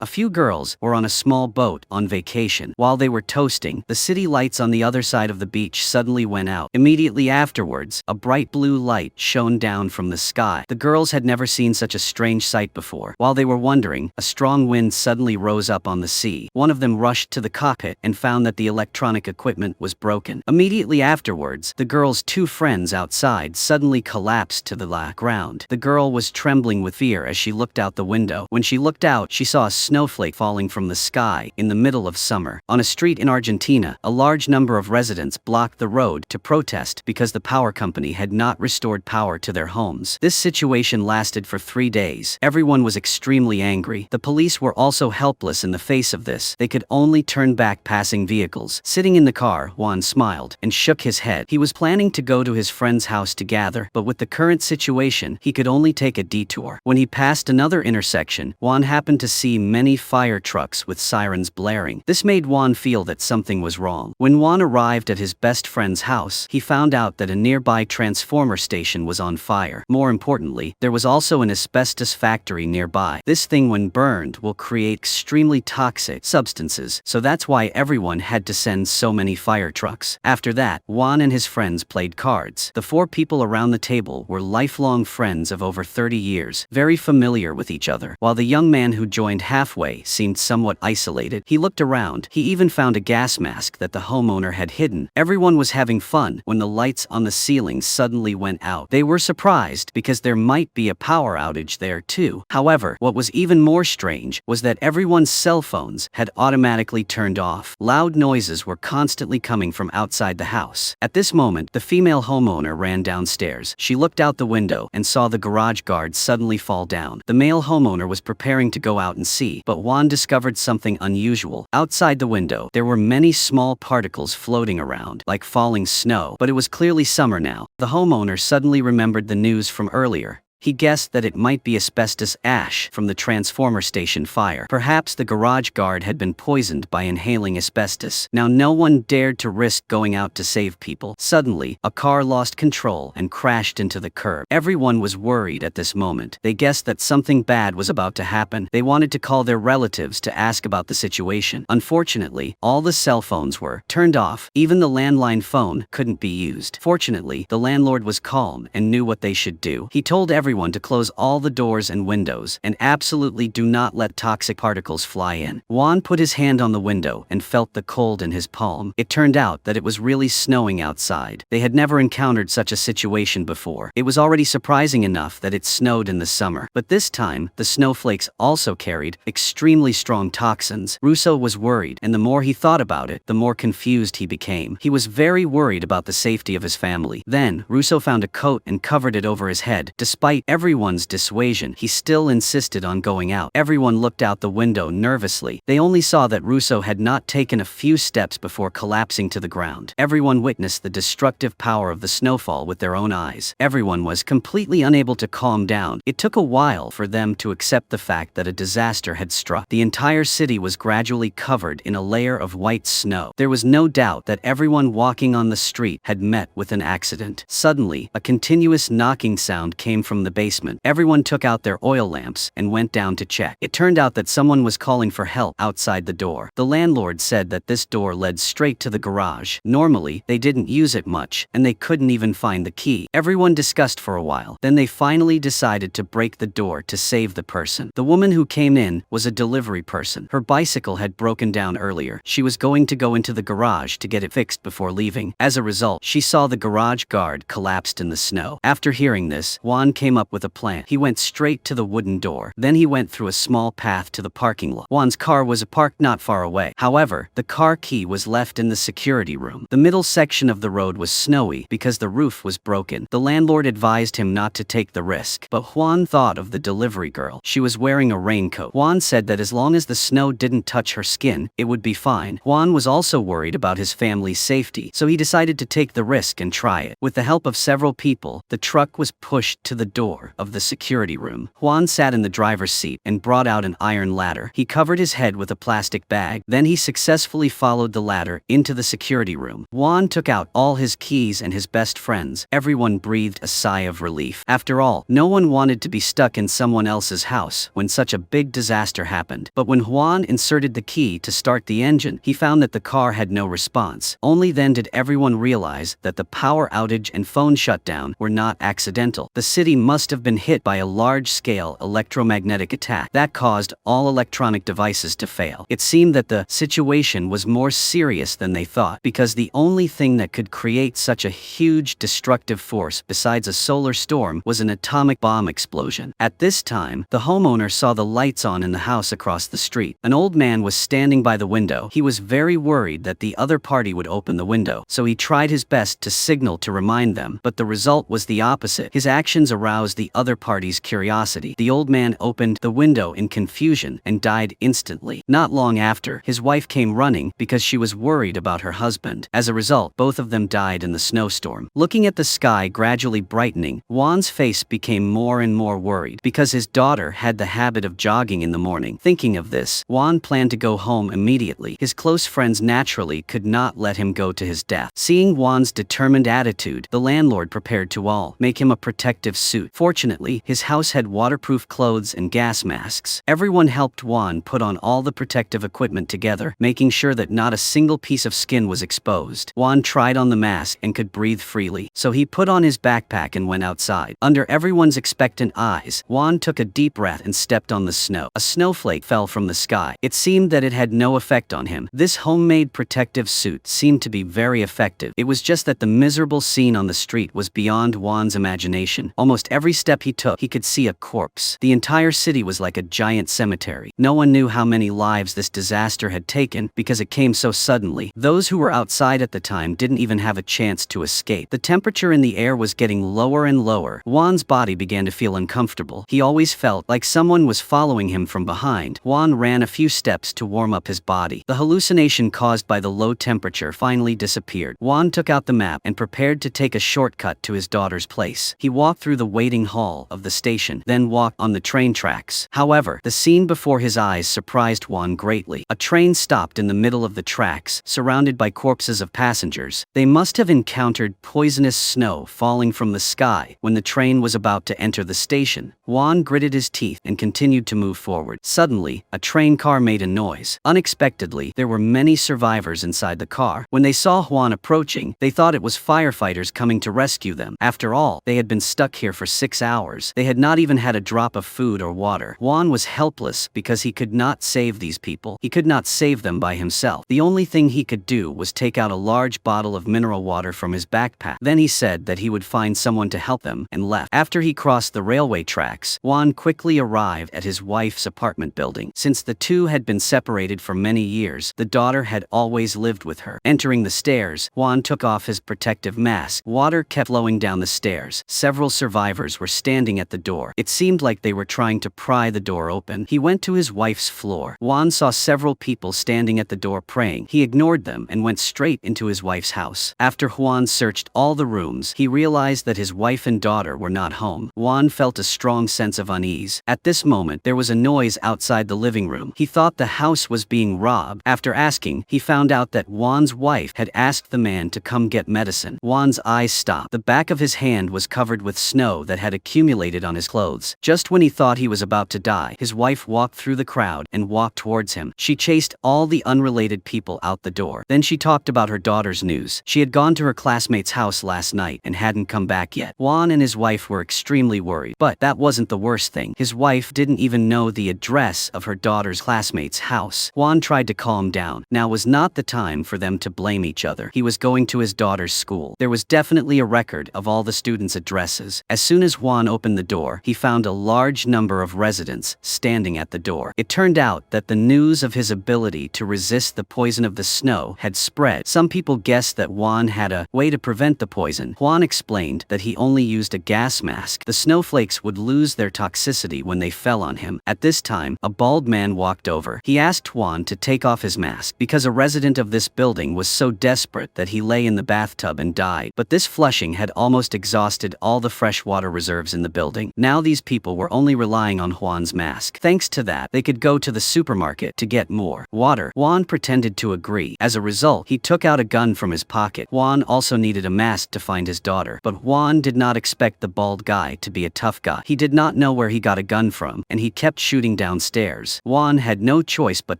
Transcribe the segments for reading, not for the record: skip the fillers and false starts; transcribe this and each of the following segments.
A few girls were on a small boat on vacation. While they were toasting, the city lights on the other side of the beach suddenly went out. Immediately afterwards, a bright blue light shone down from the sky. The girls had never seen such a strange sight before. While they were wondering, a strong wind suddenly rose up on the sea. One of them rushed to the cockpit and found that the electronic equipment was broken. Immediately afterwards, the girl's two friends outside suddenly collapsed to the ground. The girl was trembling with fear as she looked out the window. When she looked out, she saw a snowflake falling from the sky in the middle of summer. On a street in Argentina, a large number of residents blocked the road to protest because the power company had not restored power to their homes. This situation lasted for 3 days. Everyone was extremely angry. The police were also helpless in the face of this. They could only turn back passing vehicles. Sitting in the car, Juan smiled and shook his head. He was planning to go to his friend's house to gather, but with the current situation, he could only take a detour. When he passed another intersection, Juan happened to see many fire trucks with sirens blaring. This made Juan feel that something was wrong. When Juan arrived at his best friend's house, he found out that a nearby transformer station was on fire. More importantly, there was also an asbestos factory nearby. This thing, when burned, will create extremely toxic substances, so that's why everyone had to send so many fire trucks. After that, Juan and his friends played cards. The 4 people around the table were lifelong friends of over 30 years, very familiar with each other. While the young man who joined halfway seemed somewhat isolated, he looked around. He even found a gas mask that the homeowner had hidden. Everyone was having fun when the lights on the ceiling suddenly went out. They were surprised because there might be a power outage there too. However, what was even more strange was that everyone's cell phones had automatically turned off. Loud noises were constantly coming from outside the house. At this moment, the female homeowner ran downstairs. She looked out the window and saw the garage guard suddenly fall down. The male homeowner was preparing to go out and see, but Juan discovered something unusual. Outside the window, there were many small particles floating around, like falling snow, but it was clearly summer now. The homeowner suddenly remembered the news from earlier. He guessed that it might be asbestos ash from the transformer station fire. Perhaps the garage guard had been poisoned by inhaling asbestos. Now no one dared to risk going out to save people. Suddenly, a car lost control and crashed into the curb. Everyone was worried at this moment. They guessed that something bad was about to happen. They wanted to call their relatives to ask about the situation. Unfortunately, all the cell phones were turned off. Even the landline phone couldn't be used. Fortunately, the landlord was calm and knew what they should do. He told everyone to close all the doors and windows and absolutely do not let toxic particles fly in. Juan put his hand on the window and felt the cold in his palm. It turned out that it was really snowing outside. They had never encountered such a situation before. It was already surprising enough that it snowed in the summer, but this time, the snowflakes also carried extremely strong toxins. Russo was worried, and the more he thought about it, the more confused he became. He was very worried about the safety of his family. Then, Russo found a coat and covered it over his head. Despite everyone's dissuasion, he still insisted on going out. Everyone looked out the window nervously. They only saw that Russo had not taken a few steps before collapsing to the ground. Everyone witnessed the destructive power of the snowfall with their own eyes. Everyone was completely unable to calm down. It took a while for them to accept the fact that a disaster had struck. The entire city was gradually covered in a layer of white snow. There was no doubt that everyone walking on the street had met with an accident. Suddenly, a continuous knocking sound came from the basement. Everyone took out their oil lamps and went down to check. It turned out that someone was calling for help outside the door. The landlord said that this door led straight to the garage. Normally, they didn't use it much, and they couldn't even find the key. Everyone discussed for a while. Then they finally decided to break the door to save the person. The woman who came in was a delivery person. Her bicycle had broken down earlier. She was going to go into the garage to get it fixed before leaving. As a result, she saw the garage guard collapsed in the snow. After hearing this, Juan came up with a plan. He went straight to the wooden door. Then he went through a small path to the parking lot. Juan's car was parked not far away. However, the car key was left in the security room. The middle section of the road was snowy because the roof was broken. The landlord advised him not to take the risk, but Juan thought of the delivery girl. She was wearing a raincoat. Juan said that as long as the snow didn't touch her skin, it would be fine. Juan was also worried about his family's safety, so he decided to take the risk and try it. With the help of several people, the truck was pushed to the door door of the security room. Juan sat in the driver's seat and brought out an iron ladder. He covered his head with a plastic bag. Then he successfully followed the ladder into the security room. Juan took out all his keys and his best friends. Everyone breathed a sigh of relief. After all, no one wanted to be stuck in someone else's house when such a big disaster happened. But when Juan inserted the key to start the engine, he found that the car had no response. Only then did everyone realize that the power outage and phone shutdown were not accidental. The city must have been hit by a large-scale electromagnetic attack that caused all electronic devices to fail. It seemed that the situation was more serious than they thought, because the only thing that could create such a huge destructive force besides a solar storm was an atomic bomb explosion. At this time, the homeowner saw the lights on in the house across the street. An old man was standing by the window. He was very worried that the other party would open the window, so he tried his best to signal to remind them, but the result was the opposite. His actions aroused the other party's curiosity. The old man opened the window in confusion and died instantly. Not long after, his wife came running because she was worried about her husband. As a result, both of them died in the snowstorm. Looking at the sky gradually brightening, Juan's face became more and more worried because his daughter had the habit of jogging in the morning. Thinking of this, Juan planned to go home immediately. His close friends naturally could not let him go to his death. Seeing Juan's determined attitude, the landlord prepared to make him a protective suit. Fortunately, his house had waterproof clothes and gas masks. Everyone helped Juan put on all the protective equipment together, making sure that not a single piece of skin was exposed. Juan tried on the mask and could breathe freely, so he put on his backpack and went outside. Under everyone's expectant eyes, Juan took a deep breath and stepped on the snow. A snowflake fell from the sky. It seemed that it had no effect on him. This homemade protective suit seemed to be very effective. It was just that the miserable scene on the street was beyond Juan's imagination. Almost every step he took, he could see a corpse. The entire city was like a giant cemetery. No one knew how many lives this disaster had taken because it came so suddenly. Those who were outside at the time didn't even have a chance to escape. The temperature in the air was getting lower and lower. Juan's body began to feel uncomfortable. He always felt like someone was following him from behind. Juan ran a few steps to warm up his body. The hallucination caused by the low temperature finally disappeared. Juan took out the map and prepared to take a shortcut to his daughter's place. He walked through the waiting hall of the station, then walked on the train tracks. However, the scene before his eyes surprised Juan greatly. A train stopped in the middle of the tracks, surrounded by corpses of passengers. They must have encountered poisonous snow falling from the sky when the train was about to enter the station. Juan gritted his teeth and continued to move forward. Suddenly, a train car made a noise. Unexpectedly, there were many survivors inside the car. When they saw Juan approaching, they thought it was firefighters coming to rescue them. After all, they had been stuck here for 6 hours. They had not even had a drop of food or water. Juan was helpless because he could not save these people. He could not save them by himself. The only thing he could do was take out a large bottle of mineral water from his backpack. Then he said that he would find someone to help them and left. After he crossed the railway tracks, Juan quickly arrived at his wife's apartment building. Since the two had been separated for many years, the daughter had always lived with her. Entering the stairs, Juan took off his protective mask. Water kept flowing down the stairs. Several survivors were standing at the door. It seemed like they were trying to pry the door open. He went to his wife's floor. Juan saw several people standing at the door praying. He ignored them and went straight into his wife's house. After Juan searched all the rooms, he realized that his wife and daughter were not home. Juan felt a strong sense of unease. At this moment, there was a noise outside the living room. He thought the house was being robbed. After asking, he found out that Juan's wife had asked the man to come get medicine. Juan's eyes stopped. The back of his hand was covered with snow that had accumulated on his clothes. Just when he thought he was about to die, his wife walked through the crowd and walked towards him. She chased all the unrelated people out the door. Then she talked about her daughter's news. She had gone to her classmate's house last night and hadn't come back yet. Juan and his wife were extremely worried, but that wasn't the worst thing. His wife didn't even know the address of her daughter's classmate's house. Juan tried to calm down. Now was not the time for them to blame each other. He was going to his daughter's school. There was definitely a record of all the students' addresses. As soon as Juan opened the door, he found a large number of residents standing at the door. It turned out that the news of his ability to resist the poison of the snow had spread. Some people guessed that Juan had a way to prevent the poison. Juan explained that he only used a gas mask. The snowflakes would lose their toxicity when they fell on him. At this time, a bald man walked over. He asked Juan to take off his mask because a resident of this building was so desperate that he lay in the bathtub and died. But this flushing had almost exhausted all the fresh water reserves in the building. Now these people were only relying on Juan's mask. Thanks to that, they could go to the supermarket to get more water. Juan pretended to agree. As a result, he took out a gun from his pocket. Juan also needed a mask to find his daughter, but Juan did not expect the bald guy to be a tough guy. He did not know where he got a gun from, and he kept shooting downstairs. Juan had no choice but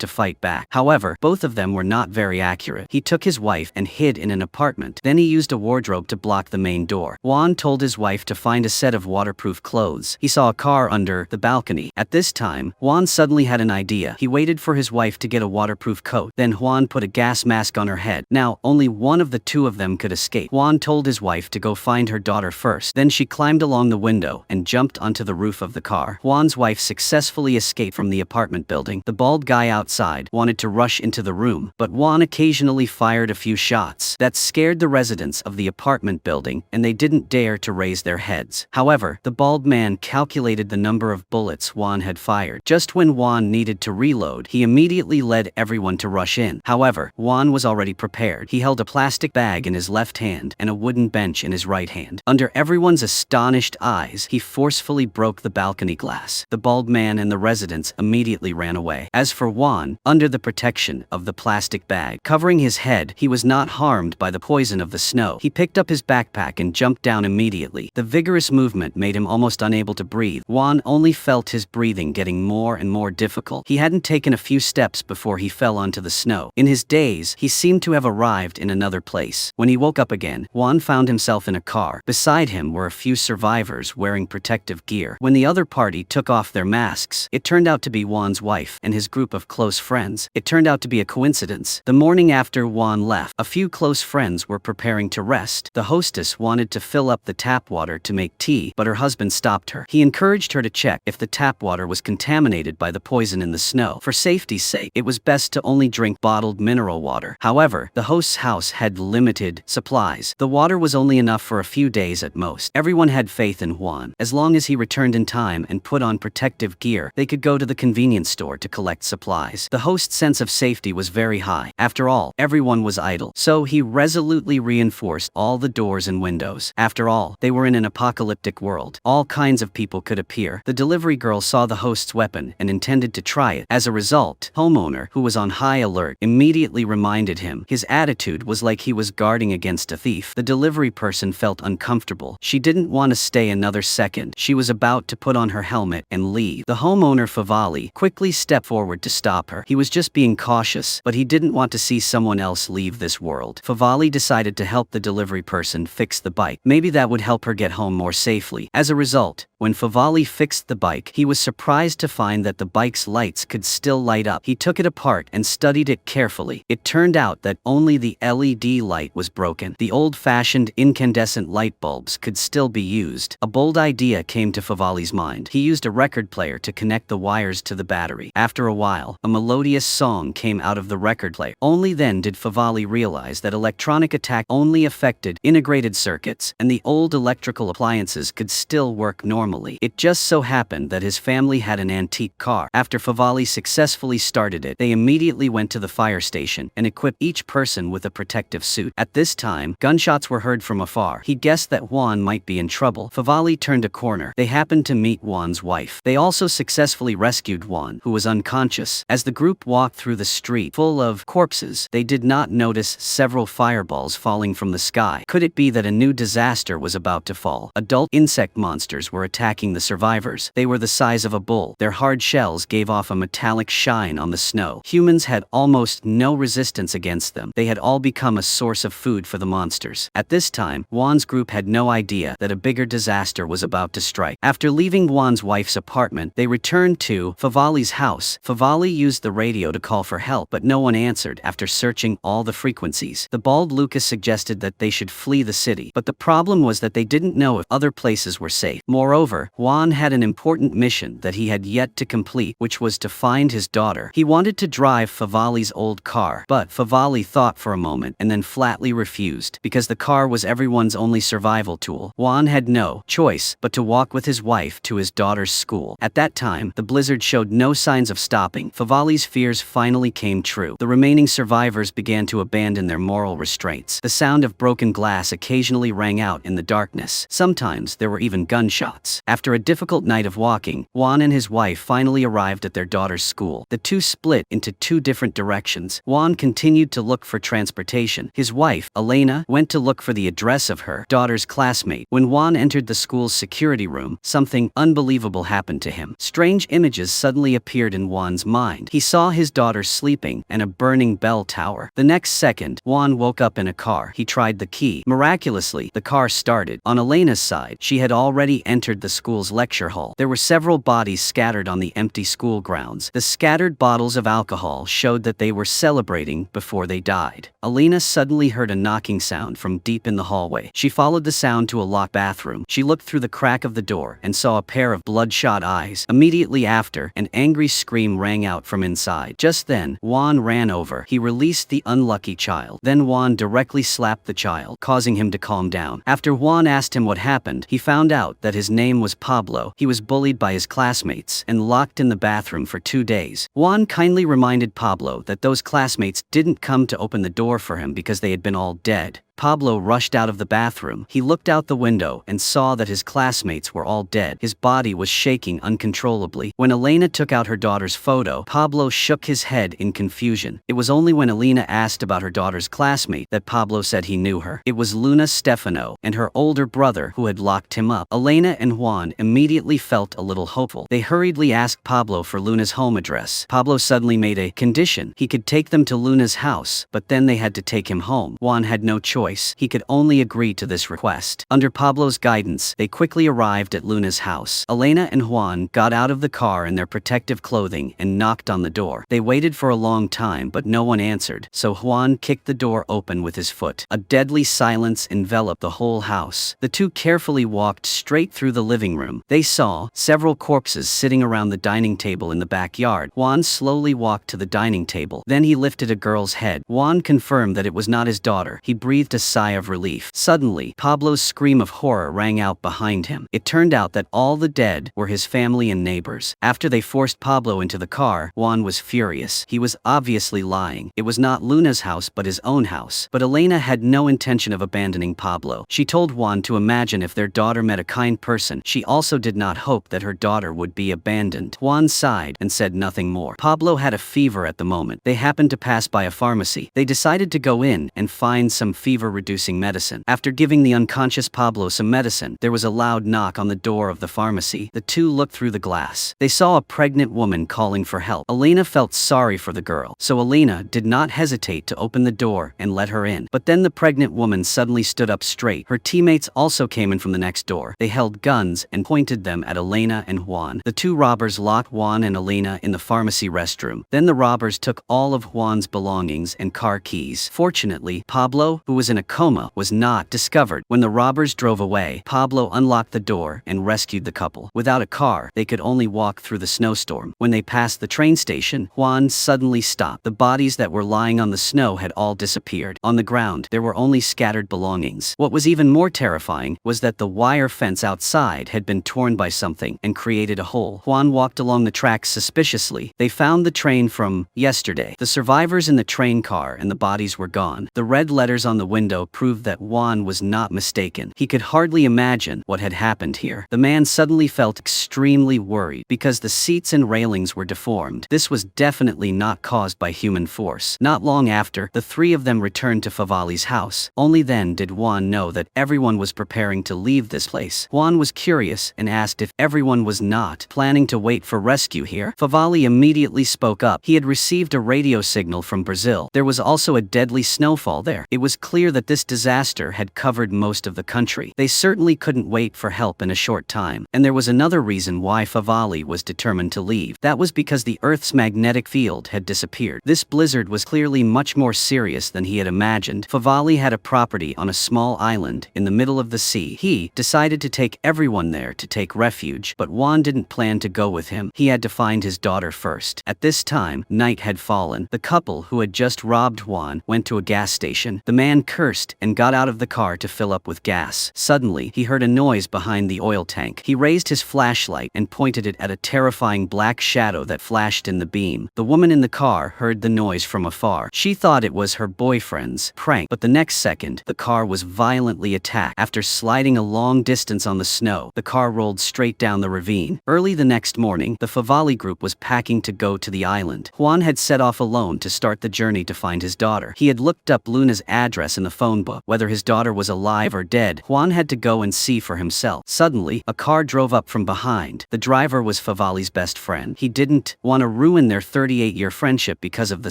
to fight back. However, both of them were not very accurate. He took his wife and hid in an apartment. Then he used a wardrobe to block the main door. Juan told his wife to find a set of waterproof clothes. He saw a car under the balcony. At this time, Juan suddenly had an idea. He waited for his wife to get a waterproof coat. Then Juan put a gas mask on her head. Now, only one of the two of them could escape. Juan told his wife to go find her daughter first. Then she climbed along the window and jumped onto the roof of the car. Juan's wife successfully escaped from the apartment building. The bald guy outside wanted to rush into the room, but Juan occasionally fired a few shots. That scared the residents of the apartment building, and they didn't dare to raise their heads. However, the bald man calculated the number of bullets Juan had fired. Just when Juan needed to reload, he immediately led everyone to rush in. However, Juan was already prepared. He held a plastic bag in his left hand and a wooden bench in his right hand. Under everyone's astonished eyes, he forcefully broke the balcony glass. The bald man and the residents immediately ran away. As for Juan, under the protection of the plastic bag covering his head, he was not harmed by the poison of the snow. He picked up his backpack and jumped down immediately. The vigorous movement made him almost unable to breathe. Juan only felt his breathing getting more and more difficult. He hadn't taken a few steps before he fell onto the snow. In his daze, he seemed to have arrived in another place. When he woke up again, Juan found himself in a car. Beside him were a few survivors wearing protective gear. When the other party took off their masks, it turned out to be Juan's wife and his group of close friends. It turned out to be a coincidence. The morning after Juan left, a few close friends were preparing to rest. The hostess wanted to fill up the tap water to make tea, but her husband stopped her. He encouraged her to check if the tap water was contaminated by the poison in the snow. For safety's sake, it was best to only drink bottled mineral water. However, the host's house had limited supplies. The water was only enough for a few days at most. Everyone had faith in Juan. As long as he returned in time and put on protective gear, they could go to the convenience store to collect supplies. The host's sense of safety was very high. After all, everyone was idle, so he resolutely reinforced all the doors and windows. After all, they were in an apocalyptic world. All kinds of people could appear. The delivery girl saw the host's weapon and intended to try it. As a result, homeowner, who was on high alert, immediately reminded him. His attitude was like he was guarding against a thief. The delivery person felt uncomfortable. She didn't want to stay another second. She was about to put on her helmet and leave. The homeowner, Favali, quickly stepped forward to stop her. He was just being cautious, but he didn't want to see someone else leave this world. Favali decided to help the delivery person fix the bike. Maybe that would help her get home more safely. As a result, when Favali fixed the bike, he was surprised to find that the bike's lights could still light up. He took it apart and studied it carefully. It turned out that only the LED light was broken. The old-fashioned incandescent light bulbs could still be used. A bold idea came to Favali's mind. He used a record player to connect the wires to the battery. After a while, a melodious song came out of the record player. Only then did Favali realize that electronic attack only affected integrated circuits, and the old electrical appliances could still work normally. It just so happened that his family had an antique car. After Favali successfully started it, they immediately went to the fire station and equipped each person with a protective suit. At this time, gunshots were heard from afar. He guessed that Juan might be in trouble. Favali turned a corner. They happened to meet Juan's wife. They also successfully rescued Juan, who was unconscious. As the group walked through the street full of corpses, they did not notice several fireballs falling from the sky. Could it be that a new disaster was about to fall? Adult insect monsters were attacking the survivors. They were the size of a bull. Their hard shells gave off a metallic shine on the snow. Humans had almost no resistance against them. They had all become a source of food for the monsters. At this time, Juan's group had no idea that a bigger disaster was about to strike. After leaving Juan's wife's apartment, they returned to Favali's house. Favali used the radio to call for help, but no one answered. After searching all the frequencies, the bald Lucas suggested that they should flee the city. But the problem was that they didn't know if other places were safe. Moreover, Moreover, Juan had an important mission that he had yet to complete, which was to find his daughter. He wanted to drive Favali's old car, but Favali thought for a moment and then flatly refused. Because the car was everyone's only survival tool, Juan had no choice but to walk with his wife to his daughter's school. At that time, the blizzard showed no signs of stopping. Favali's fears finally came true. The remaining survivors began to abandon their moral restraints. The sound of broken glass occasionally rang out in the darkness. Sometimes there were even gunshots. After a difficult night of walking, Juan and his wife finally arrived at their daughter's school. The two split into two different directions. Juan continued to look for transportation. His wife, Elena, went to look for the address of her daughter's classmate. When Juan entered the school's security room, something unbelievable happened to him. Strange images suddenly appeared in Juan's mind. He saw his daughter sleeping and a burning bell tower. The next second, Juan woke up in a car. He tried the key. Miraculously, the car started. On Elena's side, she had already entered the school's lecture hall. There were several bodies scattered on the empty school grounds. The scattered bottles of alcohol showed that they were celebrating before they died. Elena suddenly heard a knocking sound from deep in the hallway. She followed the sound to a locked bathroom. She looked through the crack of the door and saw a pair of bloodshot eyes. Immediately after, an angry scream rang out from inside. Just then, Juan ran over. He released the unlucky child. Then Juan directly slapped the child, causing him to calm down. After Juan asked him what happened, he found out that his name was Pablo. He was bullied by his classmates and locked in the bathroom for 2 days. Juan kindly reminded Pablo that those classmates didn't come to open the door for him because they had been all dead. Pablo rushed out of the bathroom. He looked out the window and saw that his classmates were all dead. His body was shaking uncontrollably. When Elena took out her daughter's photo, Pablo shook his head in confusion. It was only when Elena asked about her daughter's classmate that Pablo said he knew her. It was Luna Stefano and her older brother who had locked him up. Elena and Juan immediately felt a little hopeful. They hurriedly asked Pablo for Luna's home address. Pablo suddenly made a condition. He could take them to Luna's house, but then they had to take him home. Juan had no choice. He could only agree to this request. Under Pablo's guidance, they quickly arrived at Luna's house. Elena and Juan got out of the car in their protective clothing and knocked on the door. They waited for a long time, but no one answered, so Juan kicked the door open with his foot. A deadly silence enveloped the whole house. The two carefully walked straight through the living room. They saw several corpses sitting around the dining table in the backyard. Juan slowly walked to the dining table. Then he lifted a girl's head. Juan confirmed that it was not his daughter. He breathed a sigh of relief. Suddenly, Pablo's scream of horror rang out behind him. It turned out that all the dead were his family and neighbors. After they forced Pablo into the car, Juan was furious. He was obviously lying. It was not Luna's house but his own house. But Elena had no intention of abandoning Pablo. She told Juan to imagine if their daughter met a kind person. She also did not hope that her daughter would be abandoned. Juan sighed and said nothing more. Pablo had a fever at the moment. They happened to pass by a pharmacy. They decided to go in and find some fever-reducing medicine. After giving the unconscious Pablo some medicine, there was a loud knock on the door of the pharmacy. The two looked through the glass. They saw a pregnant woman calling for help. Elena felt sorry for the girl, so Elena did not hesitate to open the door and let her in. But then the pregnant woman suddenly stood up straight. Her teammates also came in from the next door. They held guns and pointed them at Elena and Juan. The two robbers locked Juan and Elena in the pharmacy restroom. Then the robbers took all of Juan's belongings and car keys. Fortunately, Pablo, who was in a coma, was not discovered. When the robbers drove away, Pablo unlocked the door and rescued the couple. Without a car, they could only walk through the snowstorm. When they passed the train station, Juan suddenly stopped. The bodies that were lying on the snow had all disappeared. On the ground, there were only scattered belongings. What was even more terrifying was that the wire fence outside had been torn by something and created a hole. Juan walked along the tracks suspiciously. They found the train from yesterday. The survivors in the train car and the bodies were gone. The red letters on the window proved that Juan was not mistaken. He could hardly imagine what had happened here. The man suddenly felt extremely worried because the seats and railings were deformed. This was definitely not caused by human force. Not long after, the three of them returned to Favali's house. Only then did Juan know that everyone was preparing to leave this place. Juan was curious and asked if everyone was not planning to wait for rescue here. Favali immediately spoke up. He had received a radio signal from Brazil. There was also a deadly snowfall there. It was clear clear that this disaster had covered most of the country. They certainly couldn't wait for help in a short time. And there was another reason why Favali was determined to leave. That was because the Earth's magnetic field had disappeared. This blizzard was clearly much more serious than he had imagined. Favali had a property on a small island in the middle of the sea. He decided to take everyone there to take refuge, but Juan didn't plan to go with him. He had to find his daughter first. At this time, night had fallen. The couple who had just robbed Juan went to a gas station. The man cursed and got out of the car to fill up with gas. Suddenly, he heard a noise behind the oil tank. He raised his flashlight and pointed it at a terrifying black shadow that flashed in the beam. The woman in the car heard the noise from afar. She thought it was her boyfriend's prank, but the next second, the car was violently attacked. After sliding a long distance on the snow, the car rolled straight down the ravine. Early the next morning, the Favali group was packing to go to the island. Juan had set off alone to start the journey to find his daughter. He had looked up Luna's address in the phone book. Whether his daughter was alive or dead, Juan had to go and see for himself. Suddenly, a car drove up from behind. The driver was Favali's best friend. He didn't want to ruin their 38-year friendship because of the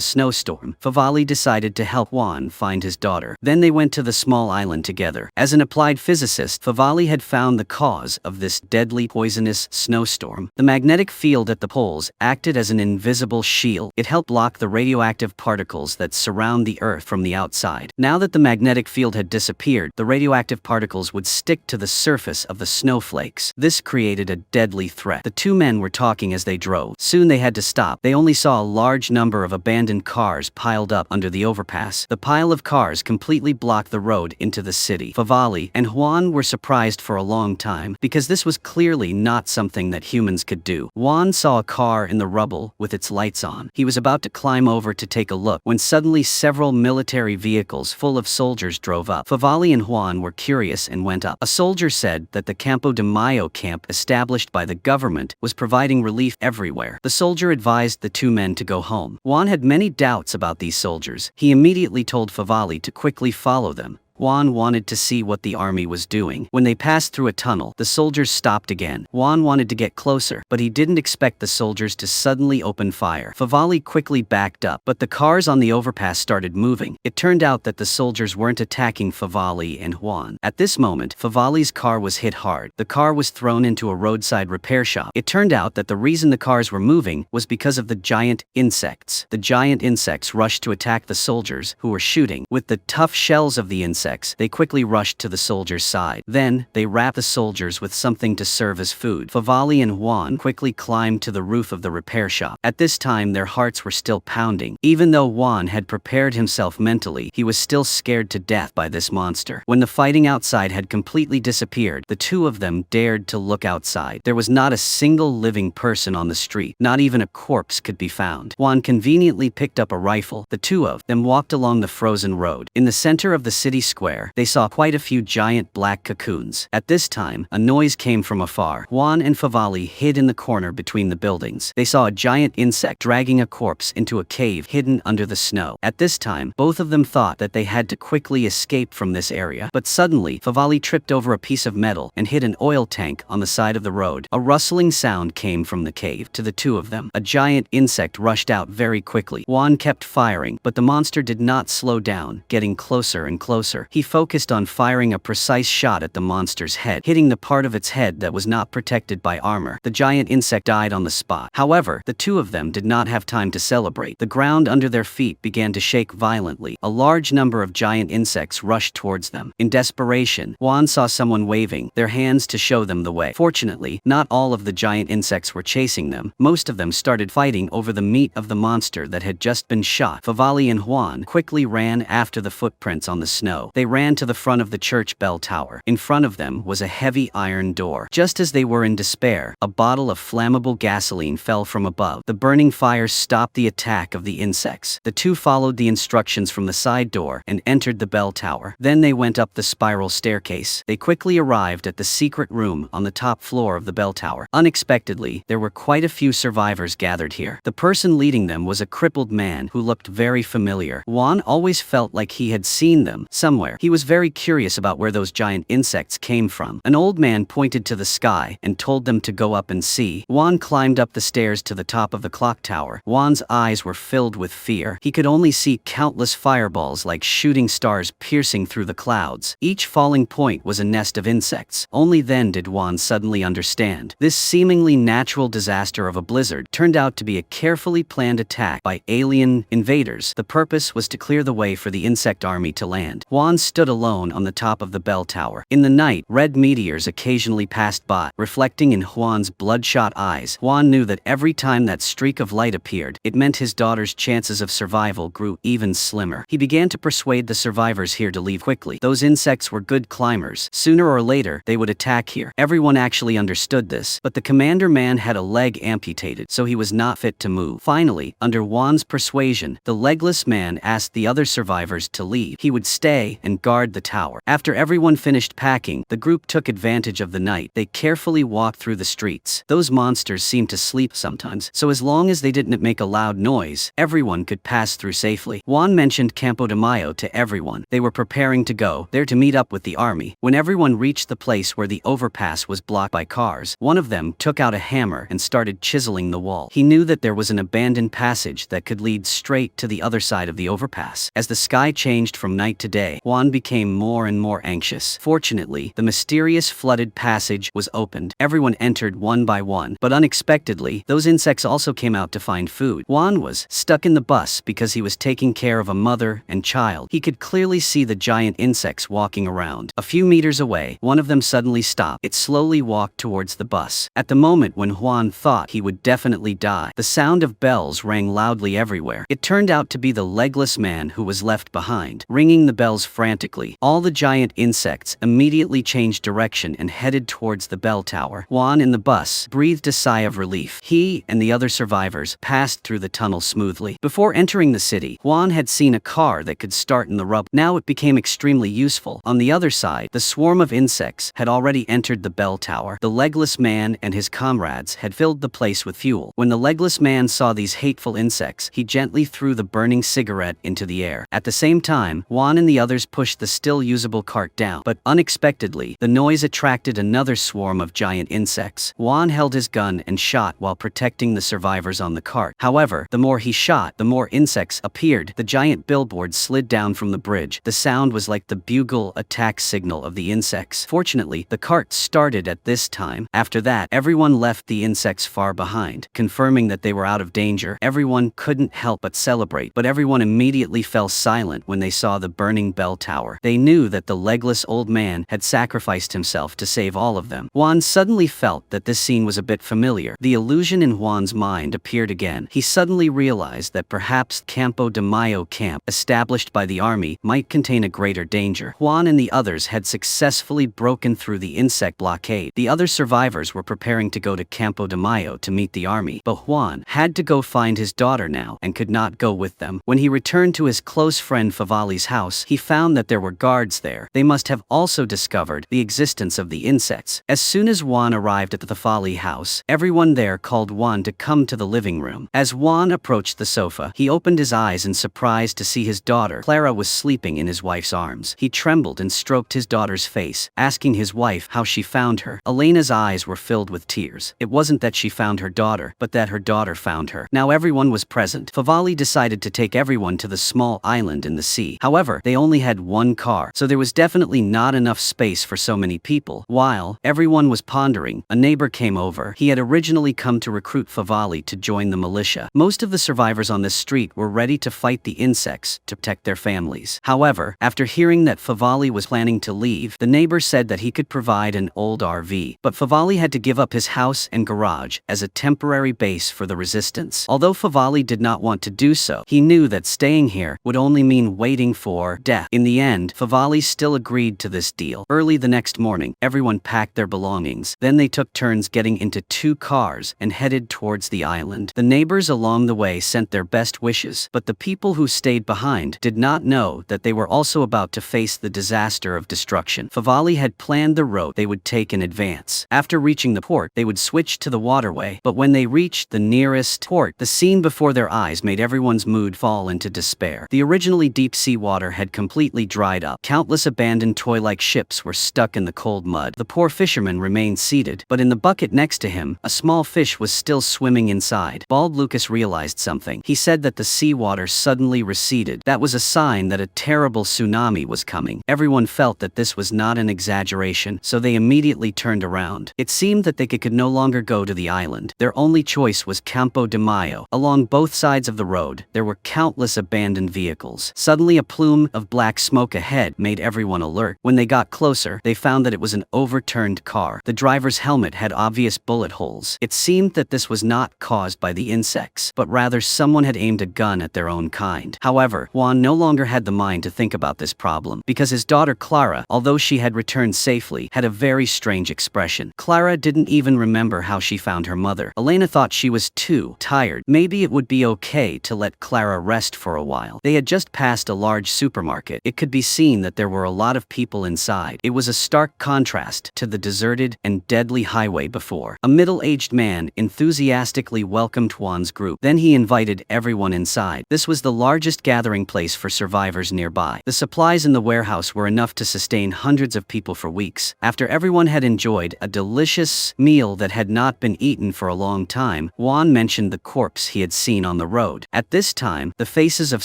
snowstorm. Favali decided to help Juan find his daughter. Then they went to the small island together. As an applied physicist, Favali had found the cause of this deadly poisonous snowstorm. The magnetic field at the poles acted as an invisible shield. It helped block the radioactive particles that surround the Earth from the outside. Now that the magnetic field had disappeared, the radioactive particles would stick to the surface of the snowflakes. This created a deadly threat. The two men were talking as they drove. Soon they had to stop. They only saw a large number of abandoned cars piled up under the overpass. The pile of cars completely blocked the road into the city. Favali and Juan were surprised for a long time, because this was clearly not something that humans could do. Juan saw a car in the rubble with its lights on. He was about to climb over to take a look when suddenly several military vehicles full of soldiers drove up. Favali and Juan were curious and went up. A soldier said that the Campo de Mayo camp established by the government was providing relief everywhere. The soldier advised the two men to go home. Juan had many doubts about these soldiers. He immediately told Favali to quickly follow them. Juan wanted to see what the army was doing. When they passed through a tunnel, the soldiers stopped again. Juan wanted to get closer, but he didn't expect the soldiers to suddenly open fire. Favali quickly backed up, but the cars on the overpass started moving. It turned out that the soldiers weren't attacking Favali and Juan. At this moment, Favali's car was hit hard. The car was thrown into a roadside repair shop. It turned out that the reason the cars were moving was because of the giant insects. The giant insects rushed to attack the soldiers, who were shooting. With the tough shells of the insects, they quickly rushed to the soldiers' side. Then, they wrapped the soldiers with something to serve as food. Favali and Juan quickly climbed to the roof of the repair shop. At this time, their hearts were still pounding. Even though Juan had prepared himself mentally, he was still scared to death by this monster. When the fighting outside had completely disappeared, the two of them dared to look outside. There was not a single living person on the street. Not even a corpse could be found. Juan conveniently picked up a rifle. The two of them walked along the frozen road. In the center of the city square, they saw quite a few giant black cocoons. At this time, a noise came from afar. Juan and Favali hid in the corner between the buildings. They saw a giant insect dragging a corpse into a cave hidden under the snow. At this time, both of them thought that they had to quickly escape from this area. But suddenly, Favali tripped over a piece of metal and hit an oil tank on the side of the road. A rustling sound came from the cave. To the two of them, a giant insect rushed out very quickly. Juan kept firing, but the monster did not slow down, getting closer and closer. He focused on firing a precise shot at the monster's head, hitting the part of its head that was not protected by armor. The giant insect died on the spot. However, the two of them did not have time to celebrate. The ground under their feet began to shake violently. A large number of giant insects rushed towards them. In desperation, Juan saw someone waving their hands to show them the way. Fortunately, not all of the giant insects were chasing them. Most of them started fighting over the meat of the monster that had just been shot. Favali and Juan quickly ran after the footprints on the snow. They ran to the front of the church bell tower. In front of them was a heavy iron door. Just as they were in despair, a bottle of flammable gasoline fell from above. The burning fire stopped the attack of the insects. The two followed the instructions from the side door and entered the bell tower. Then they went up the spiral staircase. They quickly arrived at the secret room on the top floor of the bell tower. Unexpectedly, there were quite a few survivors gathered here. The person leading them was a crippled man who looked very familiar. Juan always felt like he had seen them somewhere. somewhere. He was very curious about where those giant insects came from. An old man pointed to the sky and told them to go up and see. Juan climbed up the stairs to the top of the clock tower. Juan's eyes were filled with fear. He could only see countless fireballs like shooting stars piercing through the clouds. Each falling point was a nest of insects. Only then did Juan suddenly understand. This seemingly natural disaster of a blizzard turned out to be a carefully planned attack by alien invaders. The purpose was to clear the way for the insect army to land. Juan stood alone on the top of the bell tower. In the night, red meteors occasionally passed by, reflecting in Juan's bloodshot eyes. Juan knew that every time that streak of light appeared, it meant his daughter's chances of survival grew even slimmer. He began to persuade the survivors here to leave quickly. Those insects were good climbers. Sooner or later, they would attack here. Everyone actually understood this, but the commander man had a leg amputated, so he was not fit to move. Finally, under Juan's persuasion, the legless man asked the other survivors to leave. He would stay and guard the tower. After everyone finished packing, the group took advantage of the night. They carefully walked through the streets. Those monsters seemed to sleep sometimes, so as long as they didn't make a loud noise, everyone could pass through safely. Juan mentioned Campo de Mayo to everyone. They were preparing to go there to meet up with the army. When everyone reached the place where the overpass was blocked by cars, one of them took out a hammer and started chiseling the wall. He knew that there was an abandoned passage that could lead straight to the other side of the overpass. As the sky changed from night to day, Juan became more and more anxious. Fortunately, the mysterious flooded passage was opened. Everyone entered one by one, but unexpectedly, those insects also came out to find food. Juan was stuck in the bus because he was taking care of a mother and child. He could clearly see the giant insects walking around. A few meters away, one of them suddenly stopped. It slowly walked towards the bus. At the moment when Juan thought he would definitely die, the sound of bells rang loudly everywhere. It turned out to be the legless man who was left behind, ringing the bells frantically. All the giant insects immediately changed direction and headed towards the bell tower. Juan in the bus breathed a sigh of relief. He and the other survivors passed through the tunnel smoothly. Before entering the city, Juan had seen a car that could start in the rubble. Now it became extremely useful. On the other side, the swarm of insects had already entered the bell tower. The legless man and his comrades had filled the place with fuel. When the legless man saw these hateful insects, he gently threw the burning cigarette into the air. At the same time, Juan and the others pushed the still usable cart down, but unexpectedly, the noise attracted another swarm of giant insects. Juan held his gun and shot while protecting the survivors on the cart. However, the more he shot, the more insects appeared. The giant billboard slid down from the bridge. The sound was like the bugle attack signal of the insects. Fortunately, the cart started at this time. After that, everyone left the insects far behind, confirming that they were out of danger. Everyone couldn't help but celebrate, but everyone immediately fell silent when they saw the burning bell tower. They knew that the legless old man had sacrificed himself to save all of them. Juan suddenly felt that this scene was a bit familiar. The illusion in Juan's mind appeared again. He suddenly realized that perhaps Campo de Mayo camp, established by the army, might contain a greater danger. Juan and the others had successfully broken through the insect blockade. The other survivors were preparing to go to Campo de Mayo to meet the army, but Juan had to go find his daughter now and could not go with them. When he returned to his close friend Favali's house, he found that there were guards there. They must have also discovered the existence of the insects. As soon as Juan arrived at the Favali house, everyone there called Juan to come to the living room. As Juan approached the sofa, he opened his eyes in surprise to see his daughter. Clara was sleeping in his wife's arms. He trembled and stroked his daughter's face, asking his wife how she found her. Elena's eyes were filled with tears. It wasn't that she found her daughter, but that her daughter found her. Now everyone was present. Favali decided to take everyone to the small island in the sea. However, they only had one car, so there was definitely not enough space for so many people. While everyone was pondering, a neighbor came over. He had originally come to recruit Favali to join the militia. Most of the survivors on this street were ready to fight the insects to protect their families. However, after hearing that Favali was planning to leave, the neighbor said that he could provide an old RV. But Favali had to give up his house and garage as a temporary base for the resistance. Although Favali did not want to do so, he knew that staying here would only mean waiting for death. In the end, Favali still agreed to this deal. Early the next morning, everyone packed their belongings. Then they took turns getting into two cars and headed towards the island. The neighbors along the way sent their best wishes, but the people who stayed behind did not know that they were also about to face the disaster of destruction. Favali had planned the route they would take in advance. After reaching the port, they would switch to the waterway, but when they reached the nearest port, the scene before their eyes made everyone's mood fall into despair. The originally deep sea water had completely completely dried up. Countless abandoned toy-like ships were stuck in the cold mud. The poor fisherman remained seated, but in the bucket next to him, a small fish was still swimming inside. Bald Lucas realized something. He said that the seawater suddenly receded. That was a sign that a terrible tsunami was coming. Everyone felt that this was not an exaggeration, so they immediately turned around. It seemed that they could no longer go to the island. Their only choice was Campo de Mayo. Along both sides of the road, there were countless abandoned vehicles. Suddenly a plume of black smoke ahead made everyone alert. When they got closer, they found that it was an overturned car. The driver's helmet had obvious bullet holes. It seemed that this was not caused by the insects, but rather someone had aimed a gun at their own kind. However, Juan no longer had the mind to think about this problem, because his daughter Clara, although she had returned safely, had a very strange expression. Clara didn't even remember how she found her mother. Elena thought she was too tired. Maybe it would be okay to let Clara rest for a while. They had just passed a large supermarket. It could be seen that there were a lot of people inside. It was a stark contrast to the deserted and deadly highway before. A middle-aged man enthusiastically welcomed Juan's group. Then he invited everyone inside. This was the largest gathering place for survivors nearby. The supplies in the warehouse were enough to sustain hundreds of people for weeks. After everyone had enjoyed a delicious meal that had not been eaten for a long time, Juan mentioned the corpse he had seen on the road. At this time, the faces of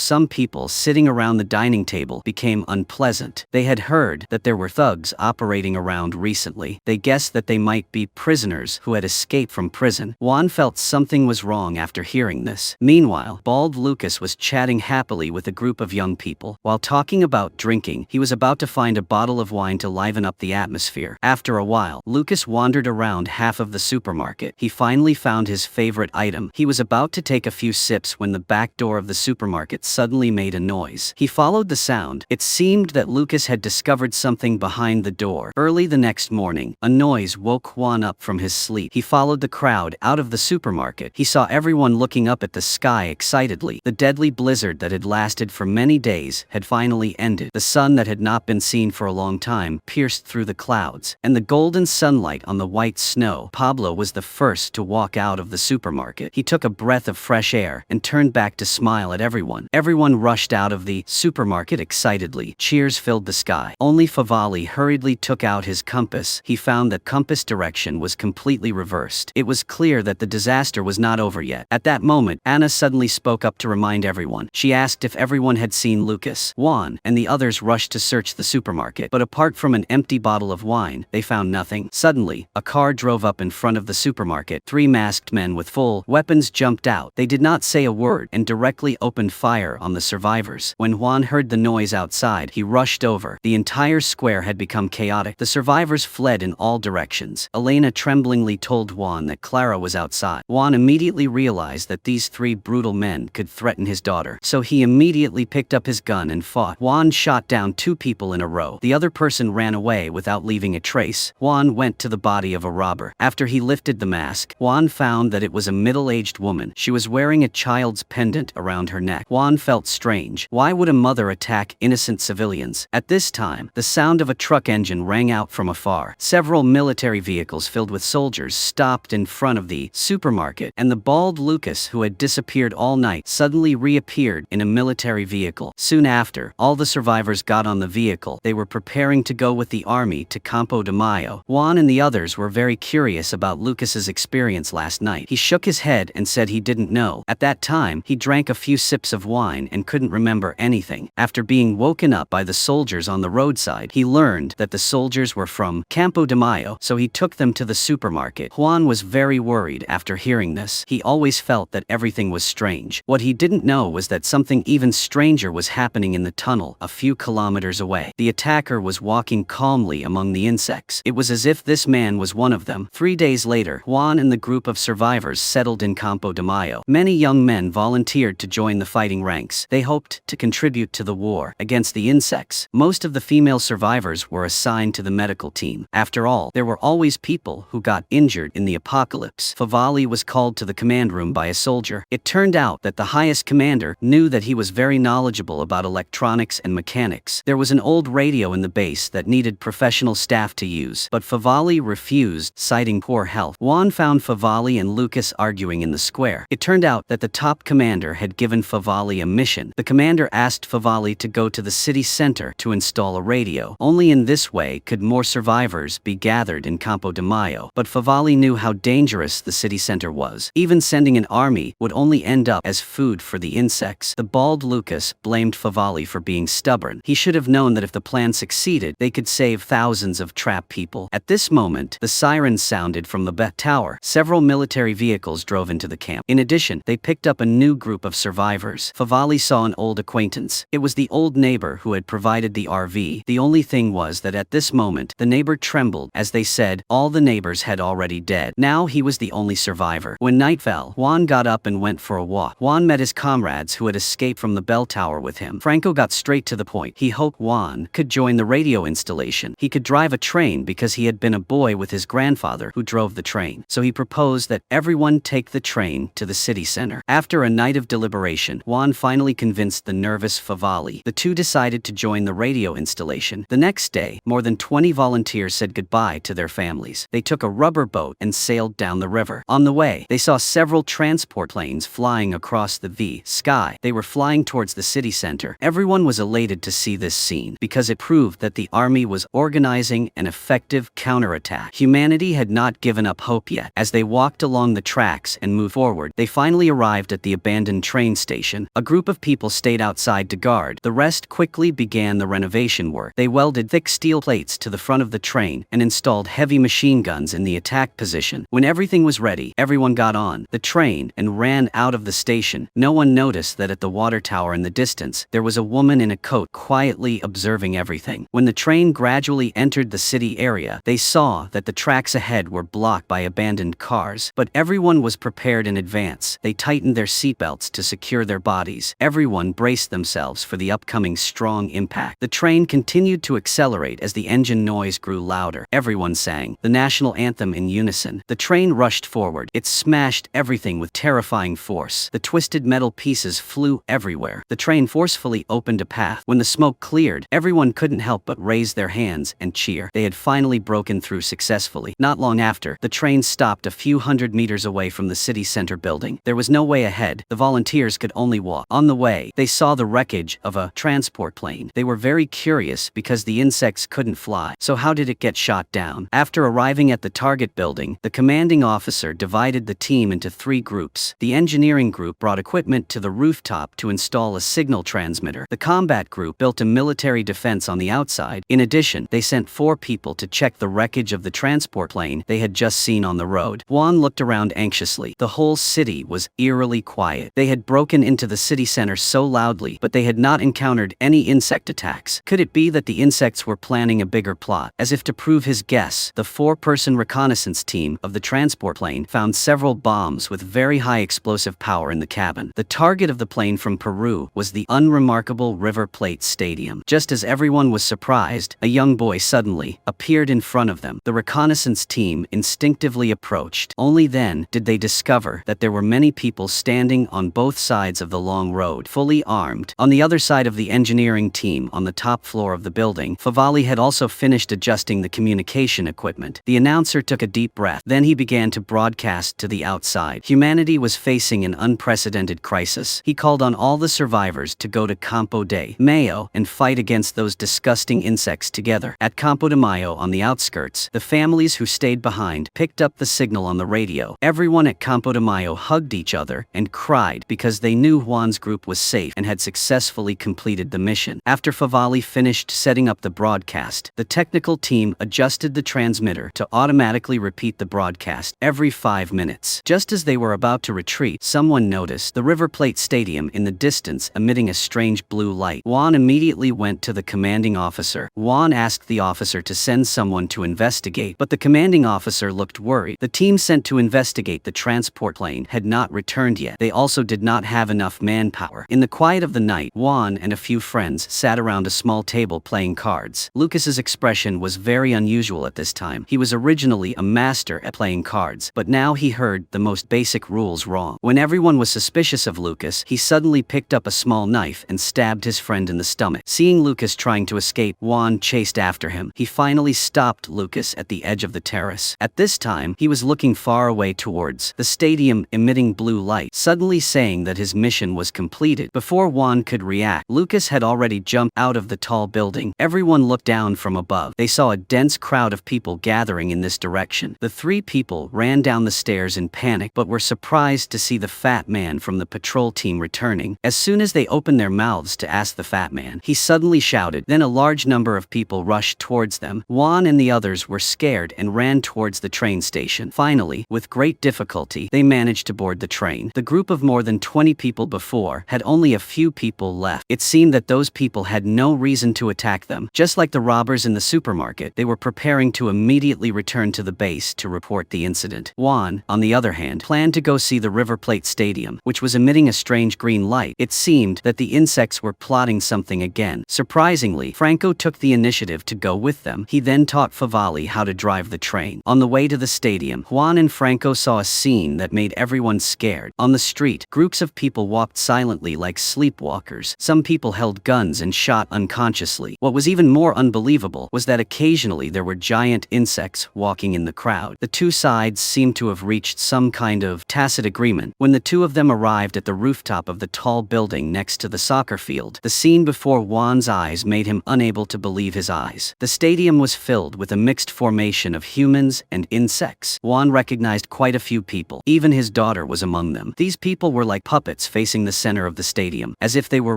some people sitting around the dining table became unpleasant. They had heard that there were thugs operating around recently. They guessed that they might be prisoners who had escaped from prison. Juan felt something was wrong after hearing this. Meanwhile, Bald Lucas was chatting happily with a group of young people. While talking about drinking, he was about to find a bottle of wine to liven up the atmosphere. After a while, Lucas wandered around half of the supermarket. He finally found his favorite item. He was about to take a few sips when the back door of the supermarket suddenly made a noise. He followed the sound. It seemed that Lucas had discovered something behind the door. Early the next morning, a noise woke Juan up from his sleep. He followed the crowd out of the supermarket. He saw everyone looking up at the sky excitedly. The deadly blizzard that had lasted for many days had finally ended. The sun that had not been seen for a long time pierced through the clouds, and the golden sunlight on the white snow. Pablo was the first to walk out of the supermarket. He took a breath of fresh air and turned back to smile at everyone. Everyone rushed out of the supermarket excitedly. Cheers filled the sky. Only Favali hurriedly took out his compass. He found that compass direction was completely reversed. It was clear that the disaster was not over yet. At that moment, Anna suddenly spoke up to remind everyone. She asked if everyone had seen Lucas. Juan and the others rushed to search the supermarket, but apart from an empty bottle of wine, they found nothing. Suddenly, a car drove up in front of the supermarket. 3 masked men with full weapons jumped out. They did not say a word and directly opened fire on the survivors. When Juan heard the noise outside, he rushed over. The entire square had become chaotic. The survivors fled in all directions. Elena tremblingly told Juan that Clara was outside. Juan immediately realized that these 3 brutal men could threaten his daughter, so he immediately picked up his gun and fought. Juan shot down 2 people in a row. The other person ran away without leaving a trace. Juan went to the body of a robber. After he lifted the mask, Juan found that it was a middle-aged woman. She was wearing a child's pendant around her neck. Juan felt strange. Why would a mother attack innocent civilians? At this time, the sound of a truck engine rang out from afar. Several military vehicles filled with soldiers stopped in front of the supermarket, and the Bald Lucas, who had disappeared all night, suddenly reappeared in a military vehicle. Soon after, all the survivors got on the vehicle. They were preparing to go with the army to Campo de Mayo. Juan and the others were very curious about Lucas's experience last night. He shook his head and said he didn't know. At that time, he drank a few sips of wine and couldn't remember anything. After being woken up by the soldiers on the roadside, he learned that the soldiers were from Campo de Mayo, so he took them to the supermarket. Juan was very worried after hearing this. He always felt that everything was strange. What he didn't know was that something even stranger was happening in the tunnel a few kilometers away. The attacker was walking calmly among the insects. It was as if this man was one of them. 3 days later, Juan and the group of survivors settled in Campo de Mayo. Many young men volunteered to join the fighting ranks. They hoped to contribute to the war against the insects. Most of the female survivors were assigned to the medical team. After all, there were always people who got injured in the apocalypse. Favali was called to the command room by a soldier. It turned out that the highest commander knew that he was very knowledgeable about electronics and mechanics. There was an old radio in the base that needed professional staff to use, but Favali refused, citing poor health. Juan found Favali and Lucas arguing in the square. It turned out that the top commander had given Favali a mission. The commander asked Favali to go to the city center to install a radio. Only in this way could more survivors be gathered in Campo de Mayo. But Favali knew how dangerous the city center was. Even sending an army would only end up as food for the insects. The bald Lucas blamed Favali for being stubborn. He should have known that if the plan succeeded, they could save thousands of trapped people. At this moment, the sirens sounded from the Bet Tower. Several military vehicles drove into the camp. In addition, they picked up a new group of survivors. Favali saw an old acquaintance. It was the old neighbor who had provided the RV. The only thing was that at this moment, the neighbor trembled. As they said, all the neighbors had already dead. Now he was the only survivor. When night fell, Juan got up and went for a walk. Juan met his comrades who had escaped from the bell tower with him. Franco got straight to the point. He hoped Juan could join the radio installation. He could drive a train because he had been a boy with his grandfather who drove the train. So he proposed that everyone take the train to the city center. After a night of deliberation, Juan finally convinced the nervous Favali. The two decided to join the radio installation. The next day, more than 20 volunteers said goodbye to their families. They took a rubber boat and sailed down the river. On the way, they saw several transport planes flying across the sky. They were flying towards the city center. Everyone was elated to see this scene because it proved that the army was organizing an effective counterattack. Humanity had not given up hope yet. As they walked along the tracks and moved forward, they finally arrived at the abandoned train station. A group of people stayed outside to guard. The rest quickly began the renovation work. They welded thick steel plates to the front of the train and installed heavy machine guns in the attack position. When everything was ready, everyone got on the train and ran out of the station. No one noticed that at the water tower in the distance, there was a woman in a coat quietly observing everything. When the train gradually entered the city area, they saw that the tracks ahead were blocked by abandoned cars. But everyone was prepared in advance. They tightened their seatbelts to secure their bodies. Everyone braced themselves for the upcoming strong impact. The train continued to accelerate as the engine noise grew louder. Everyone sang the national anthem in unison. The train rushed forward. It smashed everything with terrifying force. The twisted metal pieces flew everywhere. The train forcefully opened a path. When the smoke cleared, everyone couldn't help but raise their hands and cheer. They had finally broken through successfully. Not long after, the train stopped a few hundred meters away from the city center building. There was no way ahead. The volunteers could only walk. On the way, they saw the wreckage of a transport plane. They were very curious because the insects couldn't fly. So how did it get shot down? After arriving at the target building, the commanding officer divided the team into 3 groups. The engineering group brought equipment to the rooftop to install a signal transmitter. The combat group built a military defense on the outside. In addition, they sent 4 people to check the wreckage of the transport plane they had just seen on the road. Juan looked around anxiously. The whole city was eerily quiet. They had broken into the city center so loudly, but they had not encountered any insect attacks. Could it be that the insects were planning a bigger plot? As if to prove his guess, the 4-person reconnaissance team of the transport plane found several bombs with very high explosive power in the cabin. The target of the plane from Peru was the unremarkable River Plate Stadium. Just as everyone was surprised, a young boy suddenly appeared in front of them. The reconnaissance team instinctively approached. Only then did they discover that there were many people standing on both sides of the long road, fully armed. On the other side of the engineering team on the top floor of the building, Favali had also finished adjusting the communication equipment. The announcer took a deep breath. Then he began to broadcast to the outside. Humanity was facing an unprecedented crisis. He called on all the survivors to go to Campo de Mayo and fight against those disgusting insects together. At Campo de Mayo on the outskirts, the families who stayed behind picked up the signal on the radio. Everyone at Campo de Mayo hugged each other and cried because they knew Juan's group was safe and had successfully completed the mission. After Favali finished setting up the broadcast, the technical team adjusted the transmitter to automatically repeat the broadcast every 5 minutes. Just as they were about to retreat, someone noticed the River Plate Stadium in the distance emitting a strange blue light. Juan immediately went to the commanding officer. Juan asked the officer to send someone to investigate, but the commanding officer looked worried. The team sent to investigate the transport plane had not returned yet. They also did not have enough manpower. In the quiet of the night, Juan and a few friends sat around a small table playing cards. Lucas's expression was very unusual at this time. He was originally a master at playing cards, but now he heard the most basic rules wrong. When everyone was suspicious of Lucas, he suddenly picked up a small knife and stabbed his friend in the stomach. Seeing Lucas trying to escape, Juan chased after him. He finally stopped Lucas at the edge of the terrace. At this time, he was looking far away towards the stadium emitting blue light, suddenly saying that his mission was completed. Before Juan could react, Lucas Lucas had already jumped out of the tall building. Everyone looked down from above. They saw a dense crowd of people gathering in this direction. The three people ran down the stairs in panic but were surprised to see the fat man from the patrol team returning. As soon as they opened their mouths to ask the fat man, he suddenly shouted. Then a large number of people rushed towards them. Juan and the others were scared and ran towards the train station. Finally, with great difficulty, they managed to board the train. The group of more than 20 people before had only a few people left. It seemed that those people had no reason to attack them. Just like the robbers in the supermarket, they were preparing to immediately return to the base to report the incident. Juan, on the other hand, planned to go see the River Plate Stadium, which was emitting a strange green light. It seemed that the insects were plotting something again. Surprisingly, Franco took the initiative to go with them. He then taught Favali how to drive the train. On the way to the stadium, Juan and Franco saw a scene that made everyone scared. On the street, groups of people walked silently like sleepwalkers. Some people held guns and shot unconsciously. What was even more unbelievable was that occasionally there were giant insects walking in the crowd. The two sides seemed to have reached some kind of tacit agreement. When the two of them arrived at the rooftop of the tall building next to the soccer field, the scene before Juan's eyes made him unable to believe his eyes. The stadium was filled with a mixed formation of humans and insects. Juan recognized quite a few people. Even his daughter was among them. These people were like puppets facing the center of the stadium, as if they were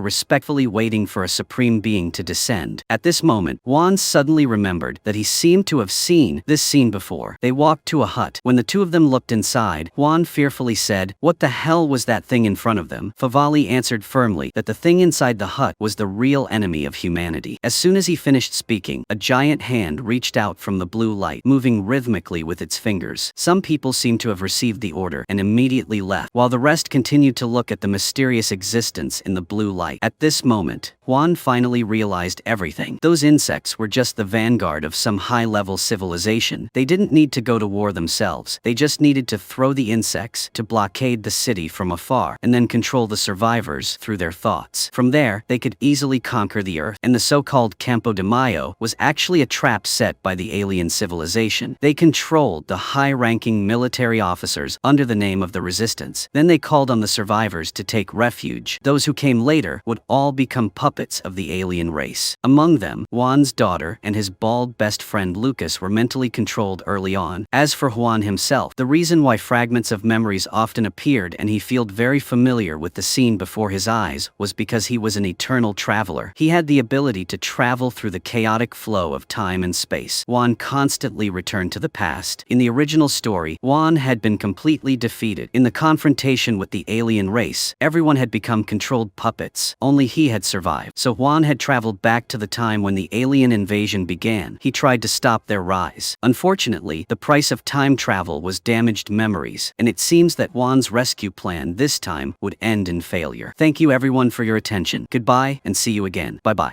respectfully waiting for a supreme being to descend. At this moment, Juan suddenly remembered that he seemed to have seen this scene before. They walked to a hut. When the two of them looked inside, Juan fearfully said, "What the hell was that thing in front of them?" Favali answered firmly that the thing inside the hut was the real enemy of humanity. As soon as he finished speaking, a giant hand reached out from the blue light, moving rhythmically with its fingers. Some people seemed to have received the order and immediately left, while the rest continued to look at the mysterious existence in the blue light. At this moment, Juan finally realized everything. Those insects were just the vanguard of some high-level civilization. They didn't need to go to war themselves. They just needed to throw the insects to blockade the city from afar, and then control the survivors through their thoughts. From there, they could easily conquer the Earth, and the so-called Campo de Mayo was actually a trap set by the alien civilization. They controlled the high-ranking military officers under the name of the Resistance. Then they called on the survivors to take refuge. Those who came later would all become puppets of the alien race. Among them, Juan's daughter and his bald best friend Lucas were mentally controlled early on. As for Juan himself, the reason why fragments of memories often appeared and he felt very familiar with the scene before his eyes was because he was an eternal traveler. He had the ability to travel through the chaotic flow of time and space. Juan constantly returned to the past. In the original story, Juan had been completely defeated. In the confrontation with the alien race, everyone had become controlled puppets. Only he had survived. So Juan had traveled back to the time when the alien invasion began. He tried to stop their rise. Unfortunately, the price of time travel was damaged memories, and it seems that Juan's rescue plan this time would end in failure. Thank you everyone for your attention. Goodbye and see you again. Bye-bye.